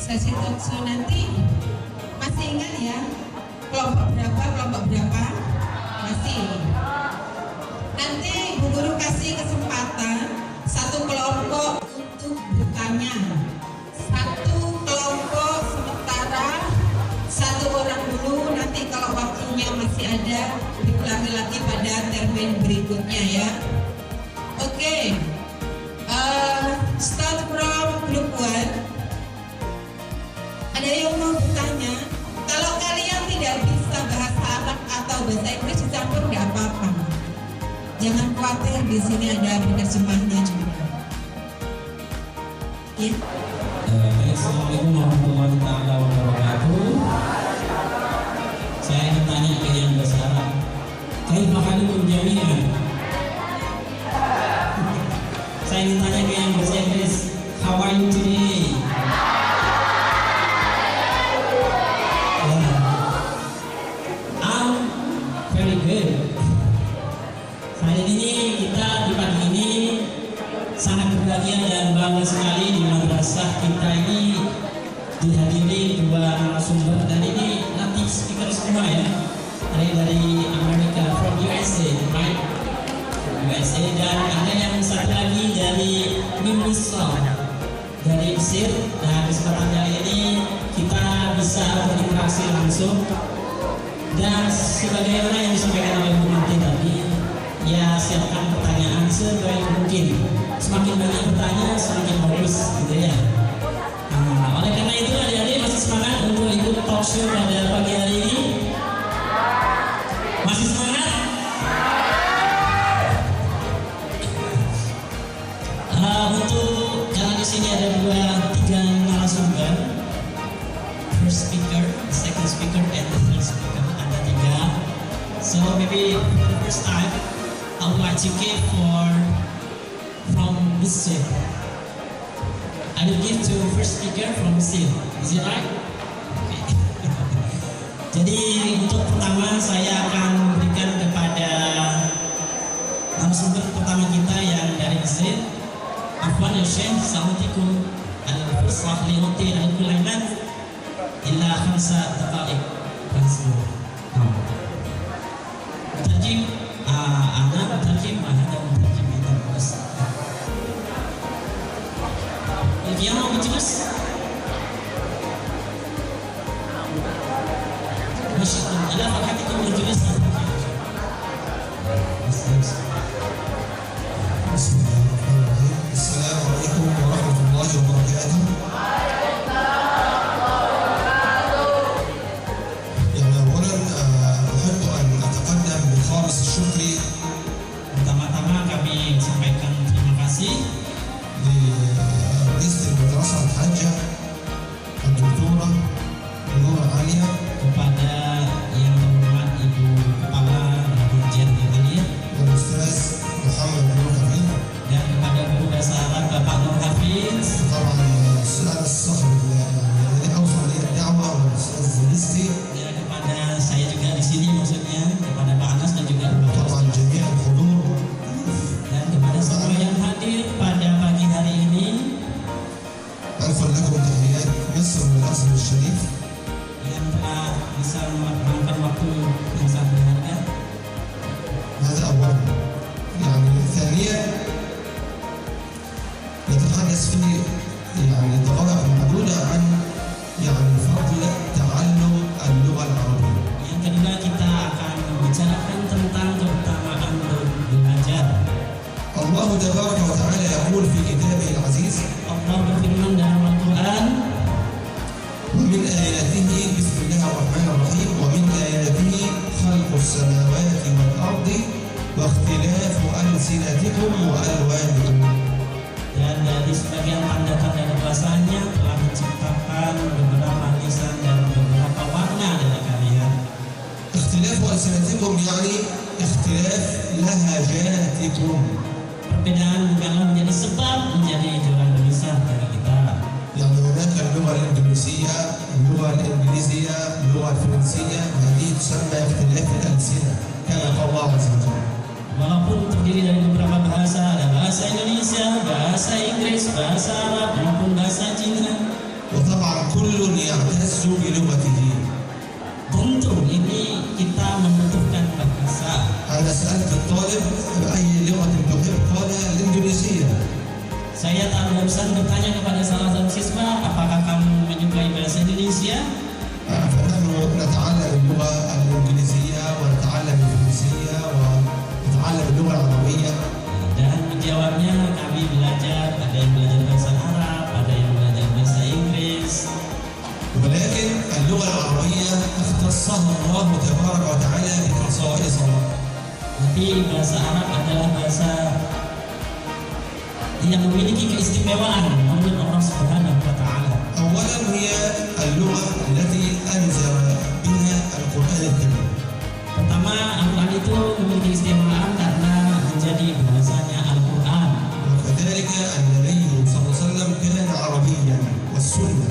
sesi talkshow nanti masih ingat ya kelompok berapa masih. Nanti Bu Guru kasih kesempatan satu kelompok untuk bertanya, satu kelompok sementara satu orang dulu, nanti kalau waktunya masih ada diulangi lagi pada termin berikutnya ya. Oke. Start from group 1. Ada yang mau bertanya? Kalau kalian tidak bisa bahasa Arab atau bahasa Inggris dicampur nggak apa-apa. Jangan khawatir, di sini ada penerjemahnya juga. Ya. Assalamualaikum warahmatullahi wabarakatuh. Saya ingin tanya ke yang bahasa Arab. Kaifa halukum jami'an? Saya ingin tanya ke yang bahasa Inggris. How are you today? I'm very good. Hari ini kita di pagi ini sangat berbahagia dan bangga sekali di madrasah kita ini dihadiri dua narasumber, dan ini native speaker semua ya, dari Amerika, from USA, right? USA, dan ada yang satu lagi dari Misr, dari Mesir. Nah, kesempatan kali ini kita bisa berinteraksi langsung, dan sebagaimana yang disampaikan oleh Bu Nanti tadi, ya siapkan pertanyaan sebaik mungkin. Semakin banyak bertanya, semakin bagus, gitu ya. Nah, oleh karena itu adik-adik masih semangat untuk ikut talk show pada pagi hari ini? Masih semangat? Untuk karena di sini ada tiga narasumber, first speaker, second speaker, and the third speaker, ada tiga. So maybe for the first time, I would like to give from Mesir. I will give to first speaker from Mesir. Is it right? Okay. Jadi untuk pertama saya akan berikan kepada narasumber pertama kita yang dari Mesir. Afwan ya Syekh, Assalamualaikum. Al-Fasah li'uti al-kulaimat illa 5 daqa'iq. Terjim, ana terjim, ada terjim itu bos. Yang mau berjelas? Masya Allah, ala fakatikum berjelas. Assalamualaikum warahmatullahi wabarakatuh. يعني أولا أحب أن أتقدم بخالص الشكر Pertama-tama kami sampaikan terima kasih لرئيسة المدرسة الحاجة الدكتورة نور عالية kepada yang terhormat Ibu Kepala Dirjen Italia والأستاذ محمد نور حفيظ dan kepada guru bahasa Arab Bapak Nur Hafiz. طبعا الأستاذ الصخر اللي أوصل لي الدعوة والأستاذ زينستي Ya, kepada saya juga di sini, maksudnya kepada Pak Anas dan juga وطبعا جميع الحضور. dan kepada semua yang hadir pada pagi hari ini. أرسل لكم تحيات مصر والأزهر الشريف. Yang telah bisa meluangkan waktu yang sangat berharga. هذا أولا. يعني ثانيا نتحدث في دقائق معدودة عن فضل تعلم اللغة العربية. Yang kedua, kita akan membicarakan tentang keutamaan belajar. الله تبارك وتعالى يقول في كتابه العزيز: Allah berfirman dalam Al-Quran, ومن آياته بسم الله الرحمن الرحيم ومن آياته خلق السماوات والأرض واختلاف ألسنتكم وألوانكم. dan dari sebagian tanda-tanda kekuasaannya telah menciptakan beberapa lisan dan beberapa warna dari kalian. اختلاف ألسنتكم يعني اختلاف لهجاتكم. Perbedaan bukanlah menjadi sebab menjadi jalan lisan dari kita. يعني هناك اللغة الإندونيسية، اللغة الإنجليزية، اللغة الفرنسية، هذه تسمى اختلاف الألسنة كما قال الله عز وجل. Walaupun terdiri dari beberapa bahasa, ada bahasa Indonesia, bahasa Inggris, bahasa Arab maupun bahasa Cina. وطبعا كل سوء لغته. Tentu ini kita membutuhkan bahasa. أنا سألت الطالب أي لغة تحب؟ قال الإندونيسية. Saya barusan bertanya kepada salah satu siswa, apakah kamu menyukai bahasa Indonesia? فنحن نتعلم اللغة الإنجليزية ونتعلم الفرنسية ونتعلم اللغة العربية. Dan menjawabnya, kami belajar, ada yang belajar bahasa Arab, ada yang belajar bahasa Inggris. ولكن اللغة العربية اختصها الله تبارك وتعالى بخصائص. Tapi bahasa Arab adalah bahasa yang memiliki keistimewaan menurut Allah Subhanahu wa Ta'ala. أولا هي اللغة التي أنزل بها القرآن الكريم. Pertama, Al-Quran itu memiliki keistimewaan karena menjadi bahasanya Al-Quran. وكذلك النبي صلى الله عليه وسلم كان عربيا والسنة.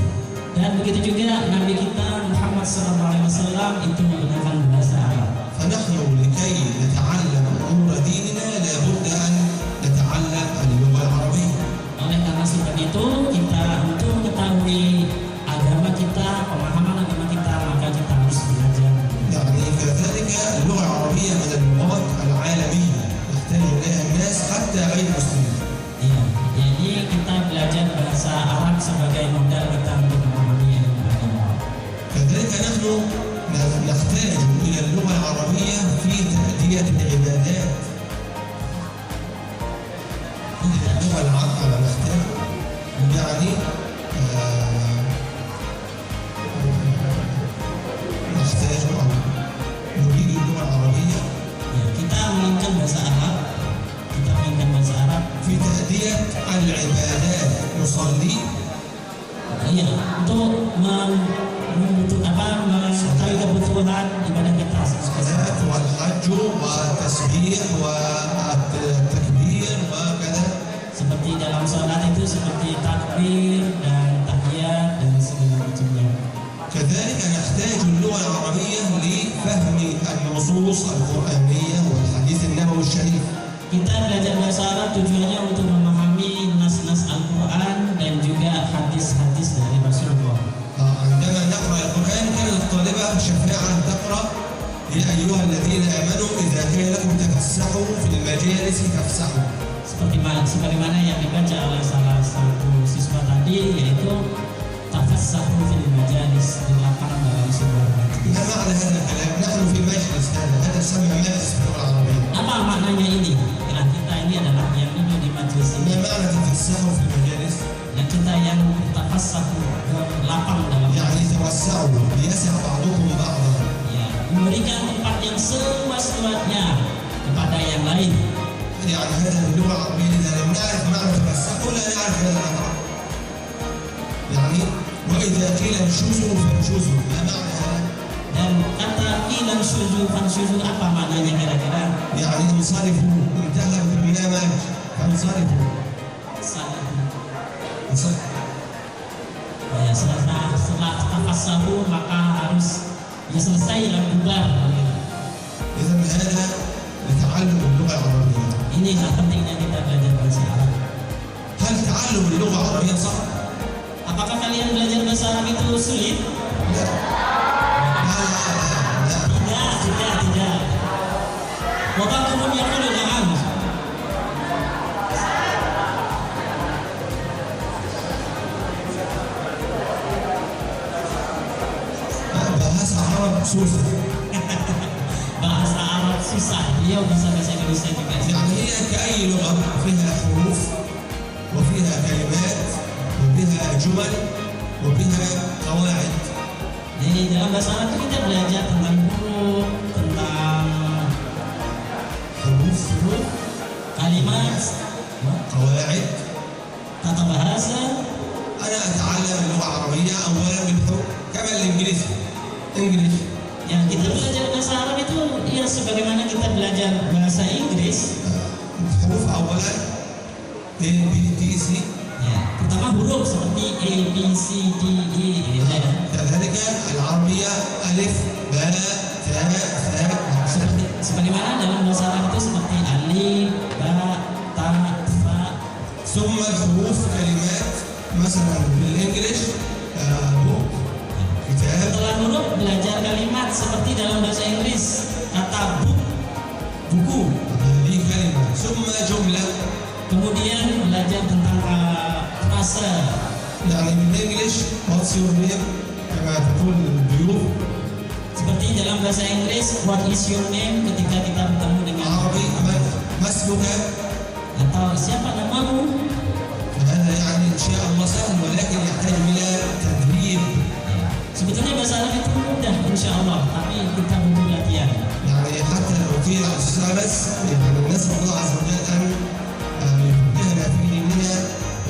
Dan begitu juga Nabi kita Muhammad SAW itu menggunakan bahasa Arab. فنحن لكي نتعلم أمور ديننا لابد أن نتعلم اللغة العربية. Oleh karena sebab itu kita untuk mengetahui agama kita, pemahaman agama kita, maka kita harus belajar. يعني كذلك اللغة العربية من اللغات العالمية يحتاج إليها الناس حتى غير المسلمين. Iya, jadi kita belajar bahasa Arab sebagai modal kita untuk memahami agama. كذلك نحن نحتاج إلى اللغة العربية في تأدية العبادات. اللغة العربية نحتاج يعني نحتاج أو نريد اللغة العربية Ya, kita menginginkan bahasa Arab, في تأدية العبادات. نصلي iya, untuk mengetahui kebutuhan ibadah kita. الصلاة والحج والتسبيح والتكبير وكذا. Seperti dalam sholat itu seperti takbir dan tahiyat dan segala macamnya. كذلك نحتاج اللغة العربية لفهم النصوص القرآنية والحديث النبوي الشريف. Kita belajar bahasa Arab tujuannya untuk memahami nas-nas Al-Quran dan juga hadis-hadis dari Rasulullah. عندما نقرأ القرآن كانت الطالبة شفاعة تقرأ يا أيها الذين آمنوا إذا كان لكم تفسحوا في المجالس فافسحوا. Sebagaimana yang dibaca oleh salah satu siswa tadi, yaitu tafassahu fil majalis, berlapang dalam sebuah majlis. ما معنى هذا الكلام؟ نحن في مجلس هذا يسمى مجلس في اللغة العربية. Apa maknanya ini? Nah, kita ini adalah yang duduk di majlis ini. ما معنى تفسحوا في المجالس؟ Dan kita yang tafassahu, berlapang dalam يعني توسعوا ليسع بعضكم بعضا. ya, memberikan tempat yang seluas-luasnya kepada yang lain. يعني هذا باللغة العربية إذا لم نعرف معنى تفسحوا لا نعرف هذا المعنى. يعني وإذا قيل انشزوا فانشزوا، ما معنى هذا؟ Dan kata ilan syuzu fansyuzu, apa maknanya kira-kira? يعني انصرفوا، انتهى البرنامج فانصرفوا. Ya, setelah tafassahu maka harus selesai dan bubar. إذا هذا لتعلم اللغة العربية. Ini pentingnya kita belajar bahasa Arab. هل تعلم اللغة العربية صعب؟ Apakah kalian belajar bahasa Arab itu sulit? لا. Tidak. Wabangkum yaqulu na'am. bahasa Arab susah. Bahasa Arab susah. Beliau bisa bahasa Indonesia juga. يعني هي كأي لغة فيها حروف وفيها كلمات وفيها جمل وفيها قواعد. Jadi dalam bahasa Arab itu kita belajar tentang huruf, tentang حروف kalimat, قواعد. tata bahasa. أنا أتعلم اللغة العربية أولا بالحروف كما الإنجليزي. إنجليزي. Yang kita belajar bahasa Arab itu ya sebagaimana kita belajar bahasa Inggris. حروف أولا A B T C. Ya, pertama huruf seperti A B C D E. Ya. كذلك العربية ألف باء تاء ثاء. Sebagaimana dalam bahasa Arab itu seperti alif, ba, ta, fa. ثم الحروف كلمات مثلا بالإنجليش book كتاب seperti dalam bahasa Inggris kata book, buku. هذه كلمة ثم جملة. Kemudian belajar tentang frase. يعني بالإنجليش what's your name كما تقول الضيوف. Seperti dalam bahasa Inggris what is your name ketika kita bertemu dengan عربي ما اسمك. atau siapa namamu. هذا يعني إن شاء الله سهل ولكن يحتاج إلى تدريب. Sebetulnya bahasa Arab itu mudah insya Allah, tapi kita butuh latihan. يعني حتى لو في أستاذ بس يعني نسأل الله عز وجل أن يفقهنا في ديننا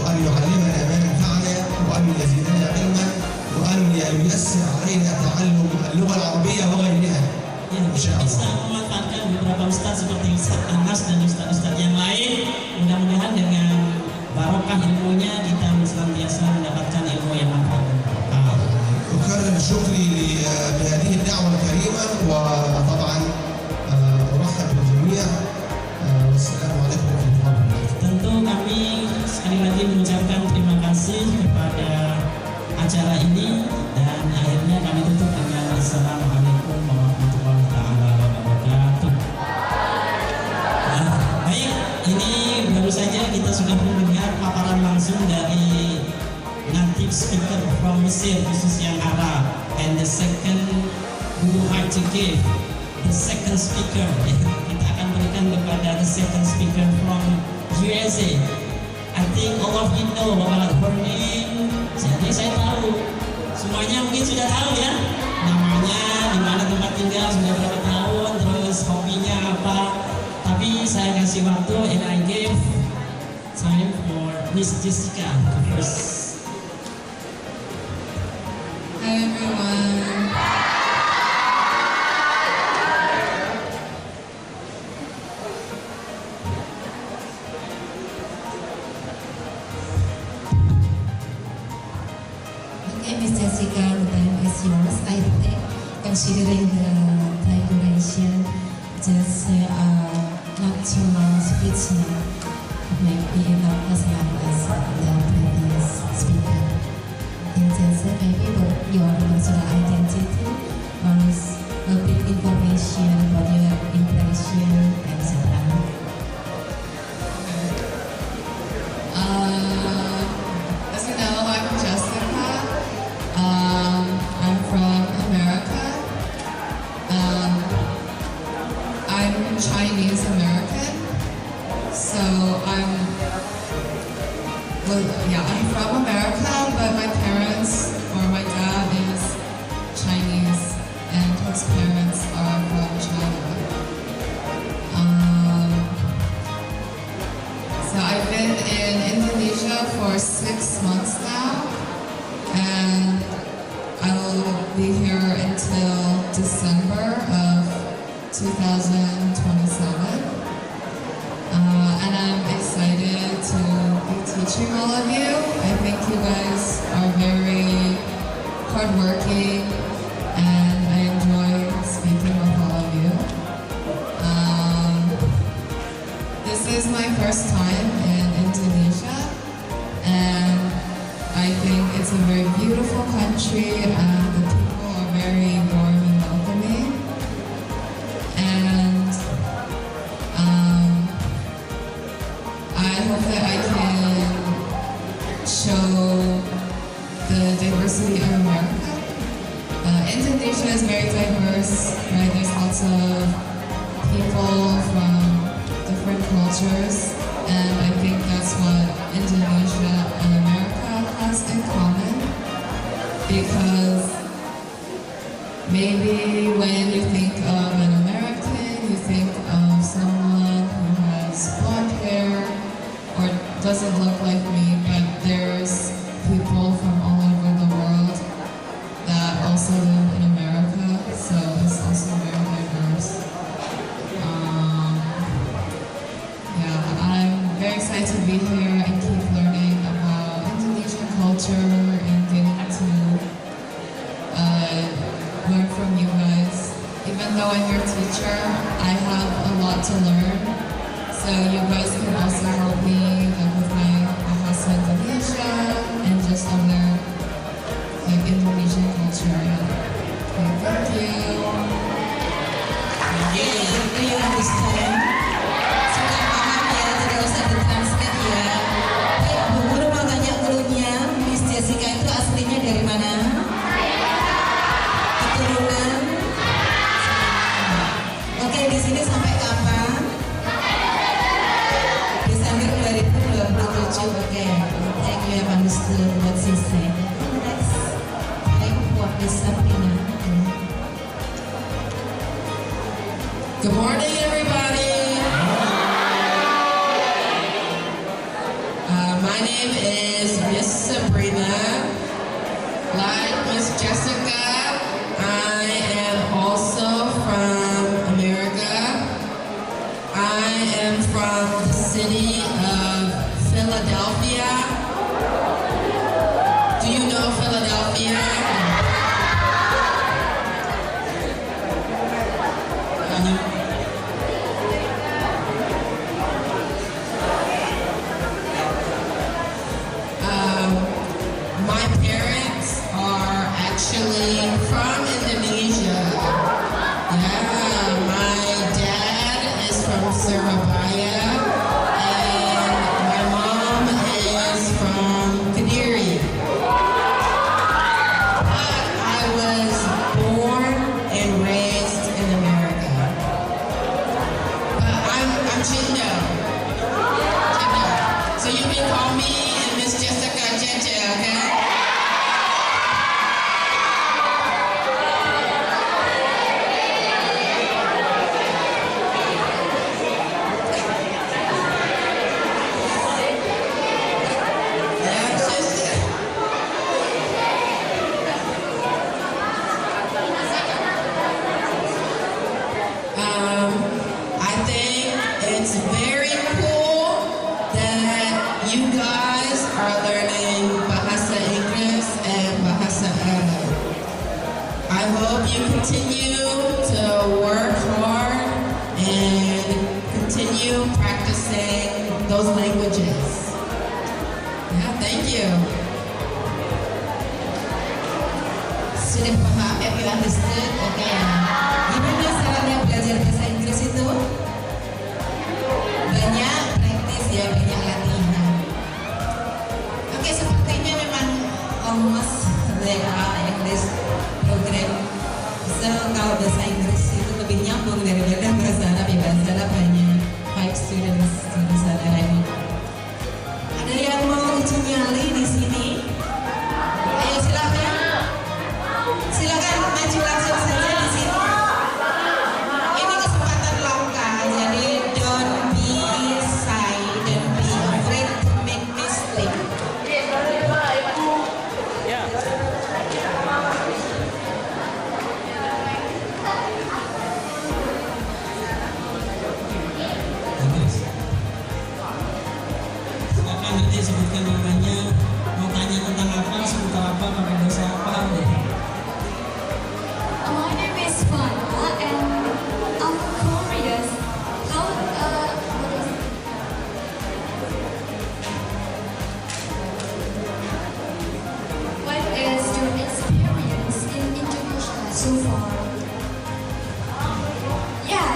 وأن يعلمنا ما ينفعنا وأن يزيدنا علما وأن ييسر علينا تعلم اللغة العربية وغيرها. Ya, kita bisa memanfaatkan beberapa ustaz seperti Ustaz Anas dan ustaz-ustaz yang lain. Mudah-mudahan dengan barokah ilmunya kita senantiasa mendapatkan ilmu yang manfaat. أكرر شكري بهذه الدعوة الكريمة وطبعا أرحب بالجميع والسلام عليكم ورحمة الله وبركاته. Tentu kami sekali lagi mengucapkan terima kasih kepada acara ini dan akhirnya kami tutup dengan Assalamualaikum warahmatullahi taala wabarakatuh. Baik, ini baru saja kita sudah mendengar paparan langsung dari native speaker from Mesir khusus yang Arab, and the second who would like to give the second speaker kita akan berikan kepada the second speaker from USA. I think all of you know about her name. Jadi saya tahu semuanya mungkin sudah tahu ya namanya, di mana tempat tinggal, sudah berapa tahun, terus hobinya apa. Tapi saya kasih waktu and I give time for Miss Jessica first. Hi everyone. Okay, Miss Jessica, the time is yours. I think considering the time duration, just not too long speech now. Maybe not as long as the previous speaker. And just maybe your personal identity or a bit information about your impression, etc. As you know, I'm Jessica. I'm from America. I'm Chinese American. So I'm from America, but my parents or my dad is Chinese and his parents are from China. So I've been in Indonesia for 6 months now, and I will be here until December of 2027. And I'm excited to be teaching all of you. I think you guys are very hardworking, and I enjoy speaking with all of you. This is my first time in Indonesia, and I think it's a very beautiful country, and the people are very warm and welcoming. And I hope that I can show the diversity of America. Indonesia is very diverse, right? There's lots of people from different cultures, and I think that's what Indonesia and America has in common, because maybe when you think of an American, you think of someone who has blonde hair or doesn't look like me, but there's people from all over the world that also live in America, so it's also very diverse. I'm very excited to be here and keep learning about Indonesian culture and getting to learn from you guys. Even though I'm your teacher, I have a lot to learn. So you guys can also help me with my Bahasa Indonesia and just other Indonesian culture. Okay, thank you. Oke, do you understand? Sudah paham ya, tidak usah ditranslate ya. Baik, Bu Guru mau tanya gurunya, Miss Jessica itu aslinya dari mana? Keturunan? Oke, di sini sampai kapan? Desember 2027. Oke, thank you have understood what she said. Next, thank you Miss Sabrina. Good morning, everybody. My name is Miss Sabrina. Like Miss Jessica, I am also from America. I am from the city of Philadelphia. Do you know Philadelphia? My parents are actually from Indonesia. Yeah, my dad is from Surabaya, and my mom is from Kediri. But I was born and raised in America. But I'm Chindo. So you can call me and Miss Jessica Jeje, okay? I think it's very cool that you guys are learning Bahasa Inggris and Bahasa Arab. I hope you continue to work hard and continue practicing those languages. Yeah, thank you. Sudah paham? Have you understood? Oke. Gimana caranya belajar bahasa Inggris itu? Banyak praktis ya, banyak latihan. Oke, sepertinya memang almost there are in this program. So kalau bahasa Inggris itu lebih nyambung daripada bahasa Arab ya. Bahasa Arab hanya 5 students di sana. Ada yang mau uji nyali di sini? Ayo silakan. Silakan maju langsung saja di sini. Ini kesempatan langka, jadi don't be shy, don't be afraid to make mistake. Silakan nanti sebutkan namanya, mau tanya tentang apa, seputar apa, pakai bahasa apa. My name is Fana and I'm curious how what is your experience in Indonesia so far? Yeah,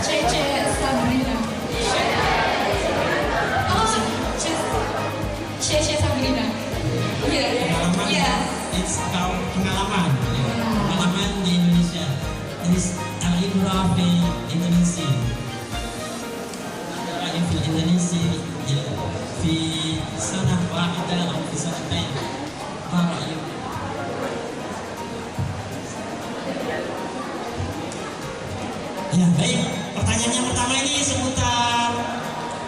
Cece Sabrina. Oh, Cece Sabrina. Yeah, Pengalaman, yes. it's called pengalaman. Pengalaman di Indonesia. Ini al-ibrah fi Indonesia. Ada fi Indonesia fi sanah wahidah atau fi sanatain. Ma ra'yuk? Ya, baik. Pertanyaan yang pertama ini seputar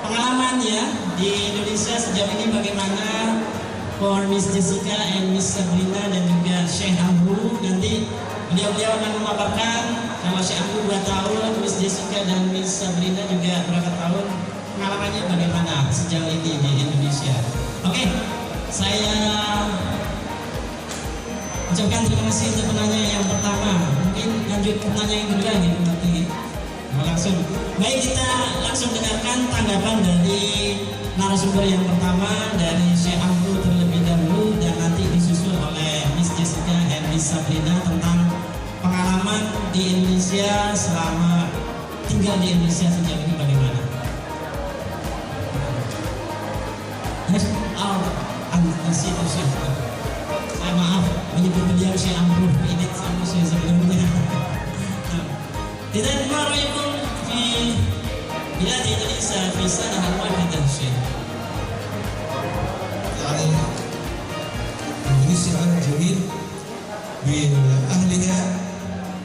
pengalaman ya di Indonesia sejauh ini bagaimana for Miss Jessica and Miss Sabrina dan juga Syekh Abu. Nanti beliau-beliau akan memaparkan kalau Syekh Abu 2 tahun, Miss Jessica dan Miss Sabrina juga berapa tahun, pengalamannya bagaimana sejauh ini di Indonesia. Oke, saya ucapkan terima kasih untuk penanya yang pertama. Mungkin lanjut penanya yang kedua gitu nanti. Langsung. Baik, kita langsung dengarkan tanggapan dari narasumber yang pertama dari Syekh Abu terlebih dahulu dan nanti disusul oleh Miss Jessica dan Miss Sabrina tentang pengalaman di Indonesia Indonesia selama tinggal di Indonesia sejauh ini bagaimana? Saya maaf menyebut beliau Syekh Amruh ini sama saya sebelumnya. إذا ما رأيكم في بلاد إندونيسيا في سنة واحدة شيء؟ يعني إندونيسيا بلد جميل بأهلها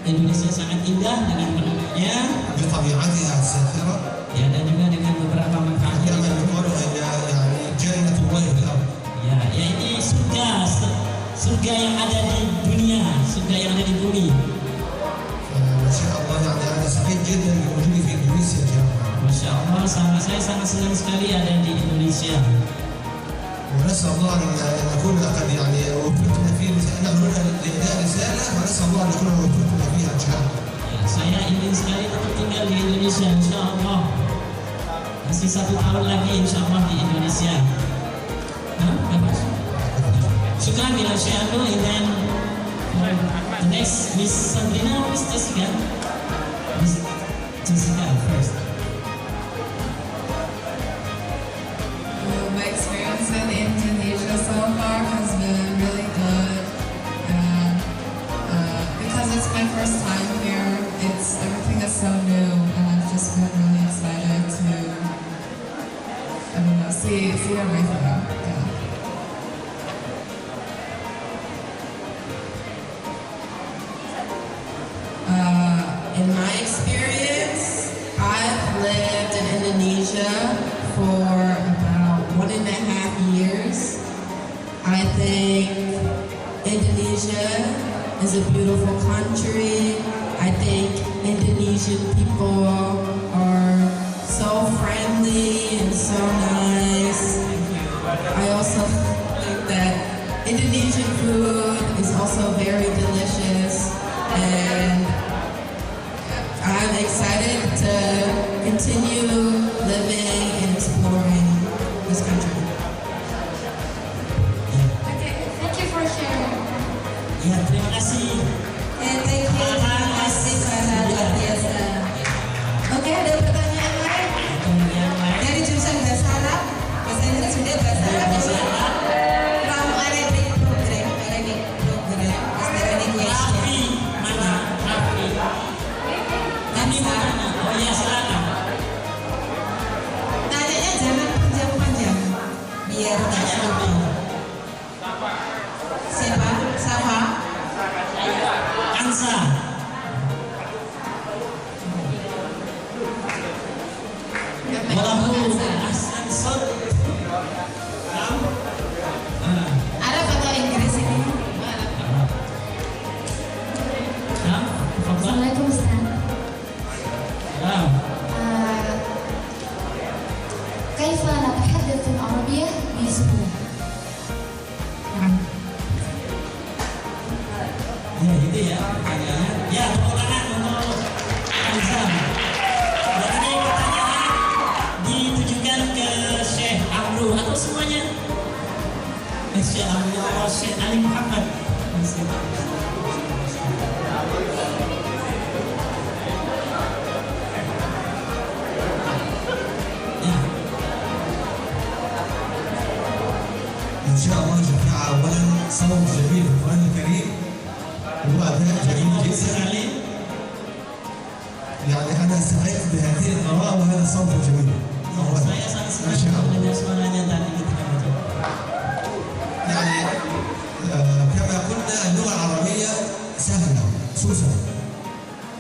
Indonesia sangat indah dengan penduduknya, بطبيعتها الساخرة ya, dan juga dengan beberapa manfaatnya. كما يقول هي يعني جنة الله في الأرض. Ya, ini surga yang ada di dunia, surga yang ada di bumi. ما شاء الله يعني أنا سعيد جدا بوجودي في إندونيسيا جماعة. Masya Allah, saya sangat senang sekali ada di Indonesia. ونسأل الله أن نكون قد يعني وفقنا في نحن هنا لأداء رسالة ونسأل الله أن نكون وفقنا فيها إن شاء الله. Ya, saya ingin sekali tetap tinggal di Indonesia, Insya Allah. Masih 1 tahun lagi Insya Allah di Indonesia. Syukran bila Syekh Abdul, and then the next Miss Sandrina, Miss Jessica. Miss Jessica first. My experience in Indonesia so far has been really good. And, because it's my first time here, everything is so new, and I've just been really excited to, I don't know, see everything. Yeah. In my experience, I've lived in Indonesia for about 1.5 years. I think Indonesia is a beautiful country. I think Indonesian people are so friendly and so nice. I also think that Indonesian food is also very delicious, and I'm excited to continue living and exploring this country. Okay, thank you for sharing. Ya, terima kasih. Thank you, terima kasih sangat luar biasa. Oke, ada pertanyaan lain? Yang lain, Dari jurusan bahasa Arab, bahasa Inggris sudah, bahasa Arab sudah. From Arabic program, is there any question? Raffi mana? Raffi. Kami mana? Oh ya, silakan. Tanyanya jangan panjang-panjang, biar tak sampai. Siapa? Sama? Kansa. Walahu ahsan sod. Arab atau Inggris ini? Assalamualaikum Ustaz. كيف نتحدث العربية بسهولة؟ Ya, gitu ya pertanyaannya. Ya, tepuk tangan untuk Kansa. Dan ini pertanyaan ditujukan ke Syekh Abdul atau semuanya? Syekh Abdul atau Syekh Ali Muhammad? Ya. إن شاء الله جماعة أولا صوت جميل في القرآن الكريم وأداء جميل Bagus جدا. sekali. يعني أنا سعيد بهذه القراءة وهذا صوت جميل. أولا Saya sangat ما senang شاء الله. mendengar suaranya tadi ketika itu. يعني كما قلنا اللغة العربية سهلة خصوصا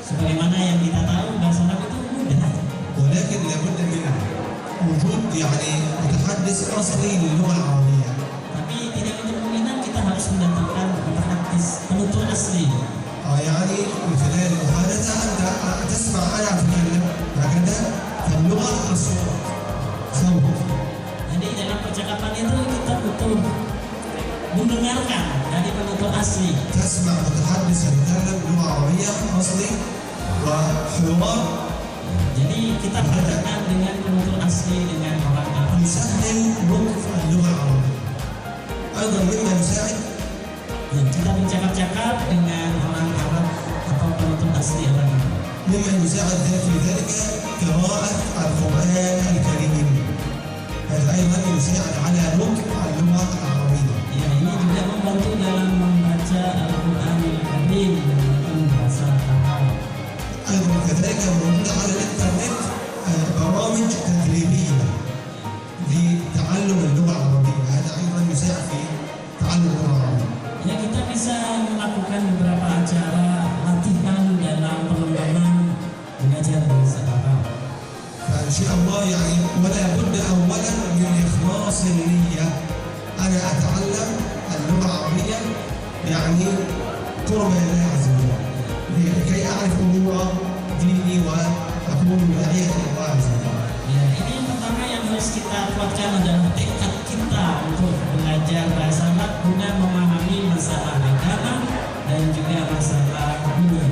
Sebagaimana yang kita tahu, bahasa Arab itu mudah. ولكن لابد من وجود يعني متحدث أصلي للغة العربية. Tapi tidak untuk kemungkinan kita harus mendatangkan mutahaddis penutur asli. يعني من خلال المحادثة أنت تسمع أنا أتكلم هكذا فاللغة الصوت صوت. Jadi dalam percakapan itu kita butuh mendengarkan dari penutur asli. تسمع متحدث يتكلم لغة عربية أصلي وحوار Jadi kita berdengar dengan penutur asli, dengan orang Arab. يسهل نطق اللغة العربية. أيضا مما يساعد Dan kita bercakap-cakap dengan orang Arab atau penutur asli orang Arab. مما يساعد في ذلك قراءة القرآن الكريم. هذا أيضا يساعد على نطق اللغة العربية. Ya, ini juga membantu dalam membaca Al-Quran Al-Karim menggunakan bahasa Arab. أيضا كذلك موجود على الإنترنت برامج تدريبية لتعلم اللغة العربية. هذا أيضا يساعد في تعلم اللغة العربية. Ya, kita bisa melakukan beberapa acara latihan dalam pengembangan belajar bahasa Arab. فإن شاء الله يعني ولا بد أولا من إخلاص النية. أنا أتعلم اللغة العربية يعني قرب لله عز وجل لكي أعرف أمور ديني وأكون داعية إلى الله عز وجل. Ya, ini yang pertama yang harus kita kuatkan adalah tekad kita untuk belajar bahasa Arab guna memahami masalah agama dan juga masalah dunia.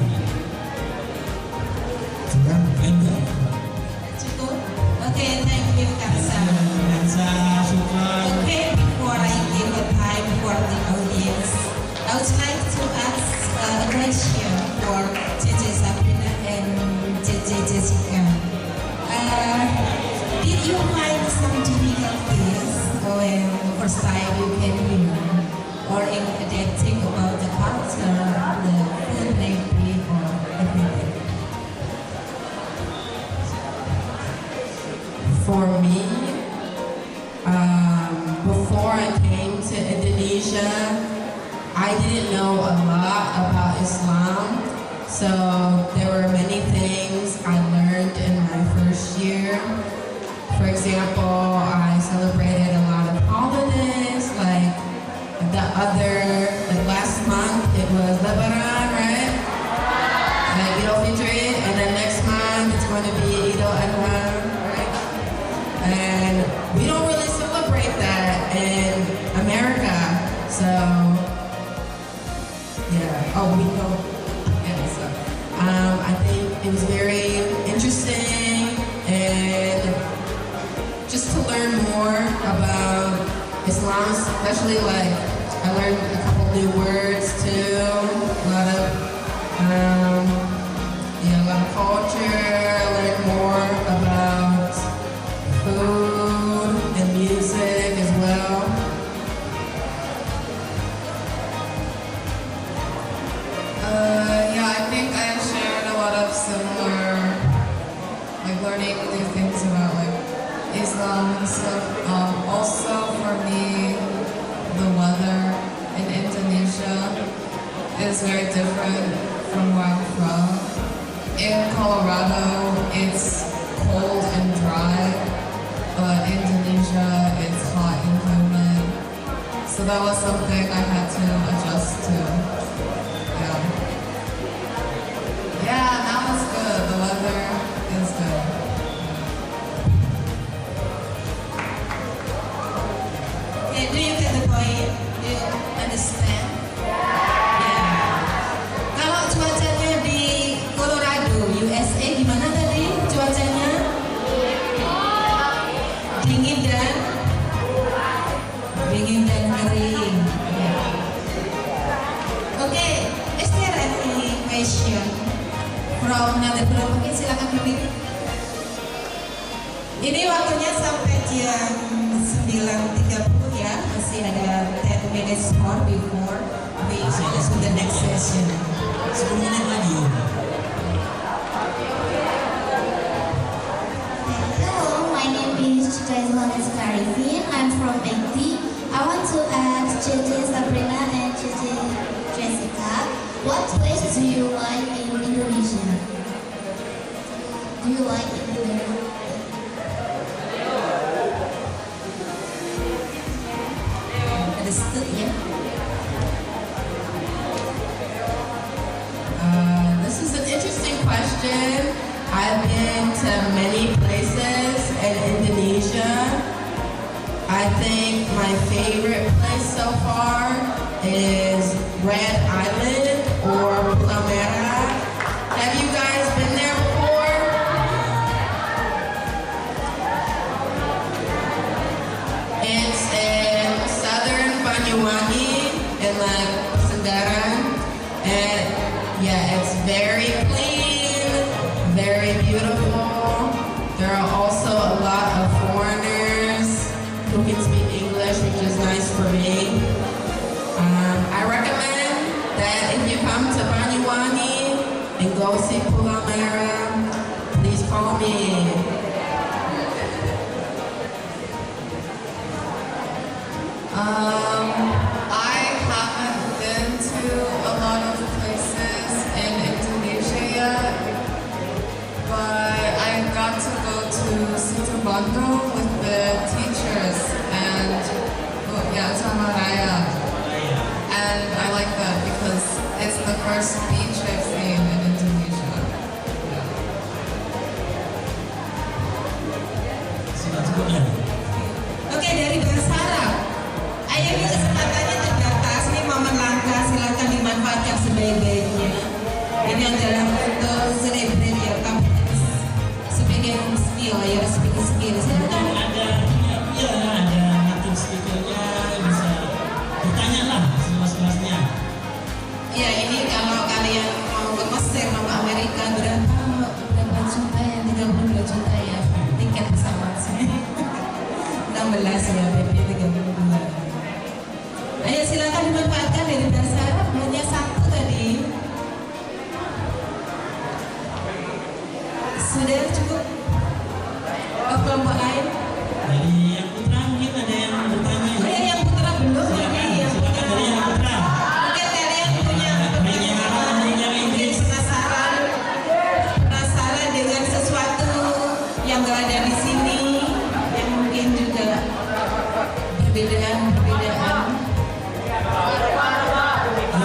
Cukup? Oke, thank you Kansa. Okay, before I give the time for the audience, I would like to ask a question for JJ Sabrina and JJ Jessica. Did you find some difficulties when the first time you came here, or in adapting about the culture, the food maybe, or everything? For me, before I came to Indonesia, I didn't know a lot about Islam, so there were many things I learned in my first year. For example, I celebrated a lot of holidays, like last month it was Lebaran, right? Like Eid al-Fitr, and then next month it's going to be Eid al-Adha, right? And we don't really celebrate that in America, so yeah. Oh, we don't. Yeah, so I think it was very interesting and just to learn more about Islam, especially like I learned a couple new words too, a lot of culture. I learned more about food and music as well. Yeah, I think I shared a lot of similar, like learning new things about like Islam and stuff. Also for me, the weather in Indonesia is very different from where I'm from. In Colorado, it's cold and dry, but Indonesia, it's hot and humid. So that was something I had to adjust to. Yeah, that was good. The weather is good. Okay, do you get the point? Do you understand? Yeah. Kalau cuacanya di Colorado, USA, gimana tadi cuacanya? Dingin dan kering. Yeah. Okay, is there any question from another group? Oke, silakan berdiri. Ini waktunya sampai jam 9.30 ya, masih ada 10 minutes more before we finish with the next session. 10 menit lagi. Hello, my name is Jaislanes Karifin. I'm from Haiti. I want to ask JJ Sabrina and JJ Jessica, what place do you like in Indonesia? Do you like Indonesia? Understood ya? This is an interesting question. I've been to many places in Indonesia. I think my favorite place so far is Red Island or Palmera. Have you guys been there before? It's in southern Banyuwangi in like Sendaran, and yeah, it's very clean, and go see Pulamera, please call me. I haven't been to a lot of places in Indonesia yet, but I got to go to Situbondo with the teachers and Samaraya. And I like that because it's the first beach I've seen in Indonesia. Sudah cukup ya? Oke, dari Bahasa Arab. Ayo, ini kesempatannya terbatas. Ini momen langka, silakan dimanfaatkan sebaik-baiknya. Ini adalah untuk celebrate your competence sebagai skill, ya, sebagai skill. Silakan. Ada native speakernya, bisa bertanya lah seluas-luasnya. Ya, ini kalau kalian mau ke Mesir, mau ke Amerika, berapa juta ya? 32 juta ya tiket pesawat sih. 16 ya, BP 32. Ayo silakan dimanfaatkan dari Bahasa Arab, hanya satu tadi. Sudah cukup? Oh, kelompok lain? Dari yang putra mungkin ada yang bertanya. Oh ya, yang putra belum. Silakan, Ini yang silakan dari yang putra. Mungkin kalian punya pengalaman mungkin penasaran dengan sesuatu yang gak ada di sini, yang mungkin juga perbedaan. Ya,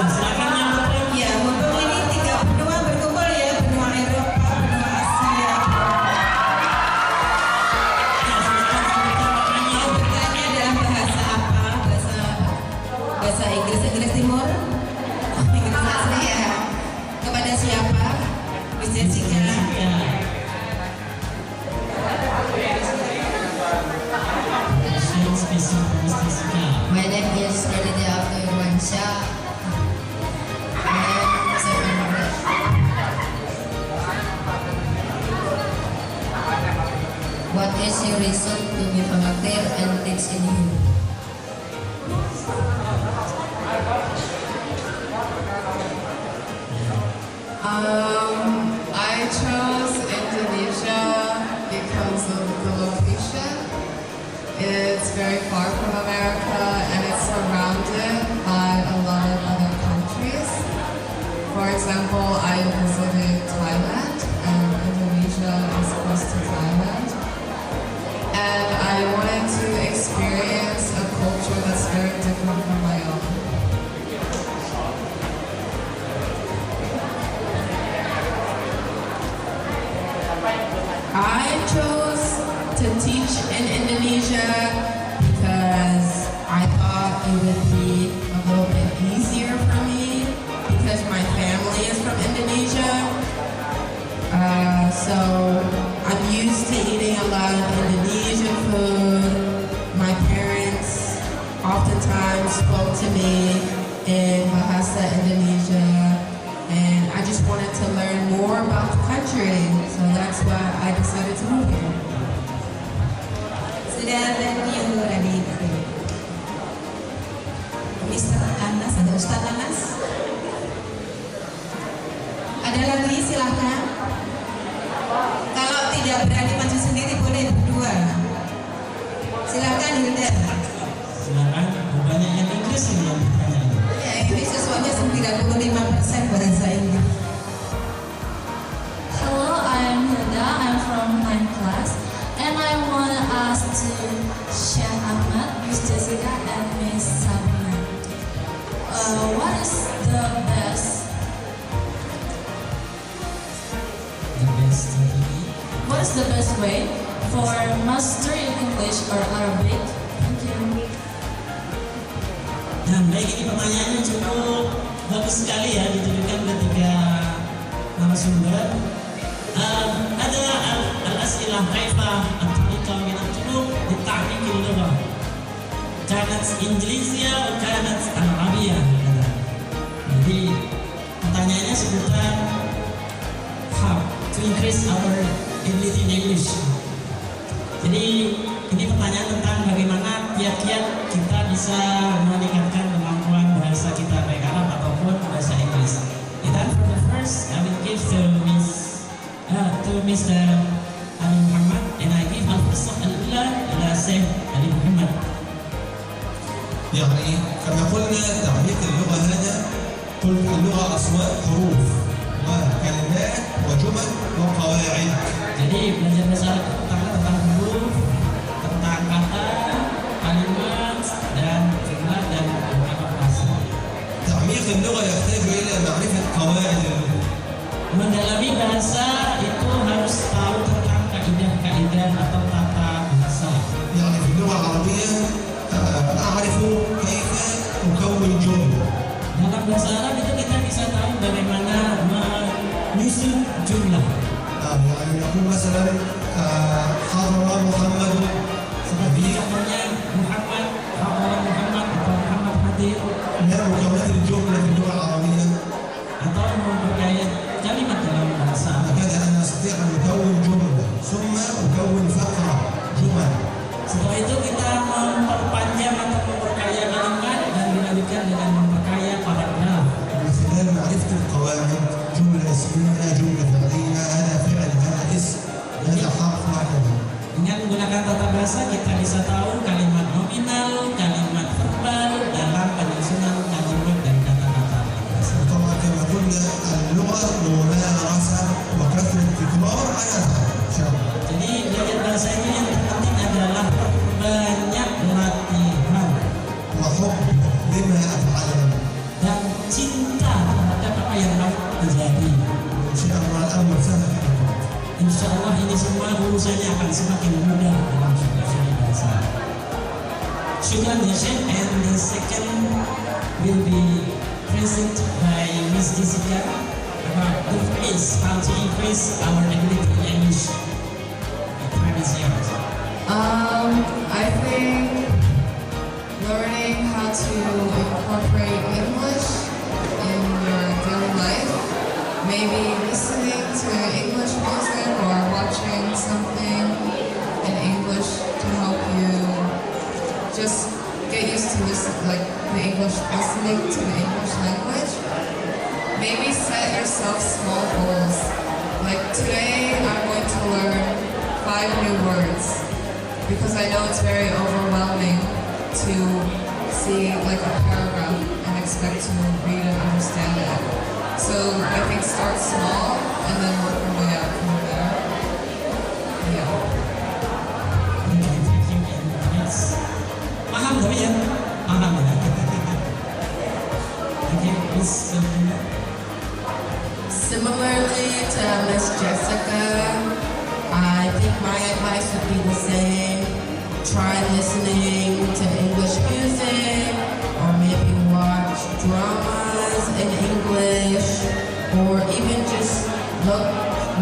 silakan yang putra. Ya, mumpung ini 3 benua berkumpul ya, benua Eropa, benua Asia. Ya, silakan yang putra bertanya. Mau bertanya dalam bahasa apa? Bahasa Inggris Timur? Oh, Inggris asli ya. Kepada siapa? Miss Jessica. Ya. Question spesial Miss Jessica. My name is Elida Abdurmansyah. I am 700. What is your reason to be volunteer and teach in here? I chose Indonesia because of the location. It's very far from America and it's surrounded by a lot of other countries. For example, I visited Thailand and Indonesia is close to Thailand. And I wanted to experience a culture that's very different from my own. I chose to teach in Indonesia because I thought it would be a little bit easier for me because my family is from Indonesia. So I'm used to eating a lot of Indonesian food. My parents oftentimes spoke to me in Bahasa Indonesia, and I just wanted to learn more about the country. So that's why I decided to move here. Sudah ada yang tadi. Mr. Anas, ada Ustaz Anas. Ada lagi silahkan. Kalau tidak berani maju sendiri boleh berdua. Silakan Hilda. Silakan. Banyak yang Inggris ini yang bertanya. Ya, ini sesuatu 95% bahasa Inggris. Hello, I am Hilda. I'm from 9th class, and I want to ask to Chef Ahmad, Miss Jessica, and Miss Sabina. What is the best? The best strategi. What is the best way for mastering English or Arabic? Thank you. Nah, baik, ini pertanyaannya cukup bagus sekali ya, ditujukan ketika narasumber. Ada al-as'ilah kaifah at-tariqa min at-turuq li-tahqiq al-lughah. Kanat Inggrisiyah atau kanat Arabiyah. Jadi pertanyaannya seputar how to increase our ability in English. Jadi ini pertanyaan tentang bagaimana kiat-kiat kita bisa meningkatkan kemampuan bahasa kita baik Arab ataupun bahasa Inggris. And then for the first, I will give the اللغة يحتاج إلى معرفة قواعد اللغة. Mendalami bahasa itu harus tahu tentang kaidah-kaidah atau tata bahasa. يعني في اللغة العربية أعرف كيف أكون جملة. Dalam bahasa Arab itu kita bisa tahu bagaimana menyusun jumlah. يعني نقول مثلا حضر محمد. Seperti contohnya Muhammad atau Muhammad hadir, ما مكونات الجملة في اللغة العربية؟ atau memperkaya kalimat dalam bahasa. هكذا أنا أستطيع أن أكون جملة ثم أكون فقرة جمل. Setelah itu kita memperpanjang atau memperkaya kalimat dan dilanjutkan dengan memperkaya paragraf. من خلال معرفة القواعد جملة اسمية جملة فعلية هذا فعل هذا اسم هذا حرف هكذا. Dengan menggunakan tata bahasa kita bisa tahu kalimat nominal, kalimat verbal dalam penyusunan kalimat dan kata-kata. طبعا كما قلنا اللغة ممارسة وكثرة تكرار على أفعال إن شاء الله. Jadi belajar bahasa ini yang terpenting adalah banyak latihan وحب لما أفعله. dan cinta terhadap apa yang harus terjadi. إن شاء الله الأمر سهل. Insya Allah ini semua urusannya akan semakin mudah dalam belajar bahasa. Syukran ya Syekh. And the second will be present by Miss Jessica about the phrase how to increase our ability in English. The time is yours. I think learning how to incorporate English in your daily life, maybe listening to English music or watching something in English to help you just get used to the English, listening to the English language. Maybe set yourself small goals. Like today, I'm going to learn 5 new words because I know it's very overwhelming to see like a paragraph and expect to read and understand it. So I think start small and then work your way out from there. Yeah. Okay, thank you. And next. Paham tapi ya? Paham ya? Okay, please continue. Similarly to Miss Jessica, I think my advice would be the same. Try listening to English music, or maybe watch dramas in English, or even just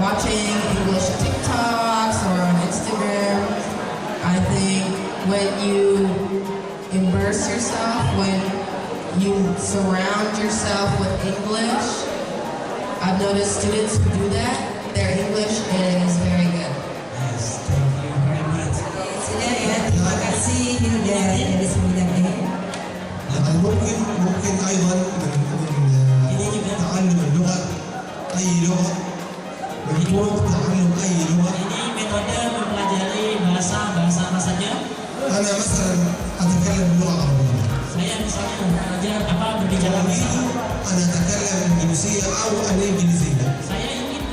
watching English TikToks or on Instagram. I think when you immerse yourself, when you surround yourself with English, I've noticed students who do that, their English is very good. Yes, thank you very much. Sudah ya, terima kasih Hilda dari 9E. يعني ممكن أيضا من تعلم اللغة أي لغة من طرق تعلم أي لغة. Ini metode mempelajari bahasa apa saja. أنا مثلا أتكلم اللغة العربية. Saya misalnya belajar berbicara bahasa Arab. أنا أتكلم إنجليزية أو الإنجليزية. Saya ingin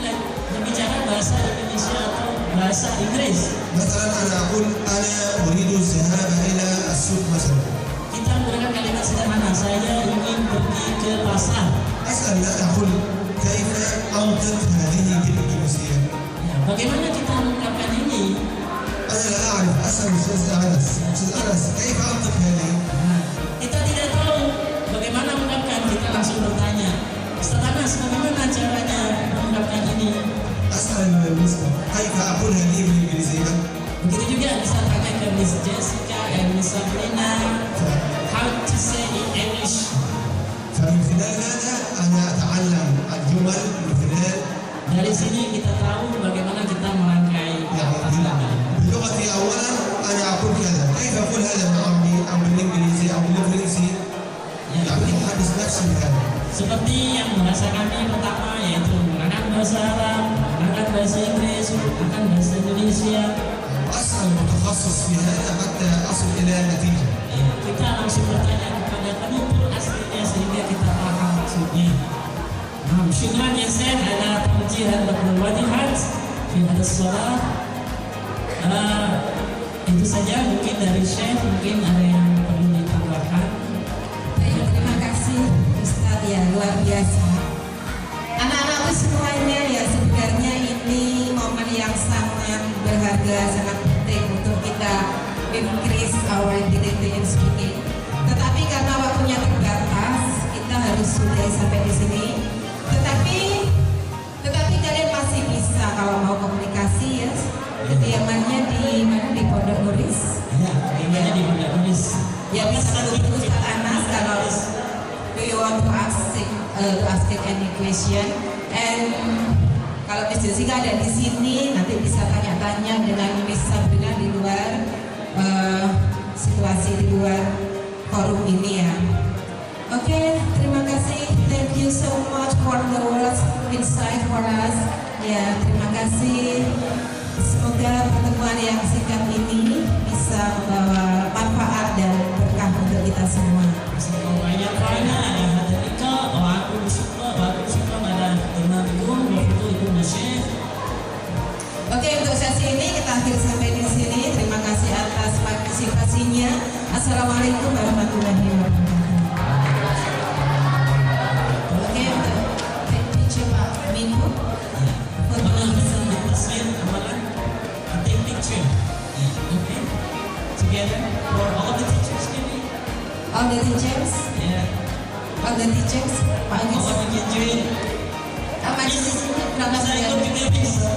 berbicara bahasa Indonesia atau bahasa Inggris. مثلا أنا أقول أنا أريد الذهاب إلى السوق مثلا. Kita menggunakan kalimat sederhana. Saya ingin pergi ke pasar. أسأل أقول كيف أنطق هذه بالإنجليزية؟ Ya, bagaimana kita mengungkapkan ini? أنا لا أعرف. أسأل أستاذ أنس كيف أنطق هذه؟ Nah, kita tidak tahu bagaimana mengungkapkan. Kita langsung bertanya, Ustaz Anas, bagaimana caranya mengungkapkan ini? أسأل المسلم كيف أقول هذه بالإنجليزية؟ Begitu juga bisa tanya ke Miss Jessica dan Miss Sabrina, how to say in English. فمن خلال هذا أنا أتعلم الجمل من خلال Dari sini kita tahu bagaimana kita merangkai kata-kata. بلغتي أولا أنا أقول كذا كيف أقول هذا بالعربي أو بالإنجليزي أو بالإنجليزي يعني أحدث نفسي بهذا. Seperti yang bahasa kami pertama yaitu menggunakan bahasa Arab, menggunakan bahasa Inggris, menggunakan bahasa Indonesia. أسأل متخصص في هذا حتى أصل إلى نتيجة. Ya, kita langsung bertanya kepada penutur aslinya sehingga kita paham maksudnya. Nah, syukran ya Syekh ala tawjihan ba'dal wadihat fi hadis shalah. Itu saja mungkin dari Syekh, mungkin ada yang perlu ditambahkan. Baik, terima kasih Ustaz luar biasa. Anak-anakku semuanya ya, sebenarnya ini momen yang sangat berharga, sangat penting untuk kita increase our ability in speaking. Tetapi karena waktunya terbatas, kita harus sudahi sampai di sini. Tetapi kalian masih bisa kalau mau komunikasi ya. Kediamannya di mana, di Pondok Nuris. Ya, kediamannya di Pondok Nuris. Ya bisa terus Kak Anas kalau do you want to ask any question, and kalau Miss Jessica ada di sini nanti bisa tanya-tanya dengan Miss Sabrina di luar situasi di luar forum ini ya. Oke, terima kasih. Thank you so much for the words insight for us. Ya, terima kasih. Semoga pertemuan yang singkat ini bisa membawa manfaat dan berkah untuk kita semua. Banyak karena ada Ika, aku suka ada temanku, waktu itu masih. Oke, untuk sesi ini kita akhir sampai di sini. Terima kasih atas partisipasinya. Assalamualaikum warahmatullahi wabarakatuh. Oke, untuk teacher Pak Minggu. Take picture. Okay. Together for all the teachers maybe. All the teachers, Yeah. Pak Agus. All of you can join. Maju di sini, berangkat Bisa ikut juga. juga bisa.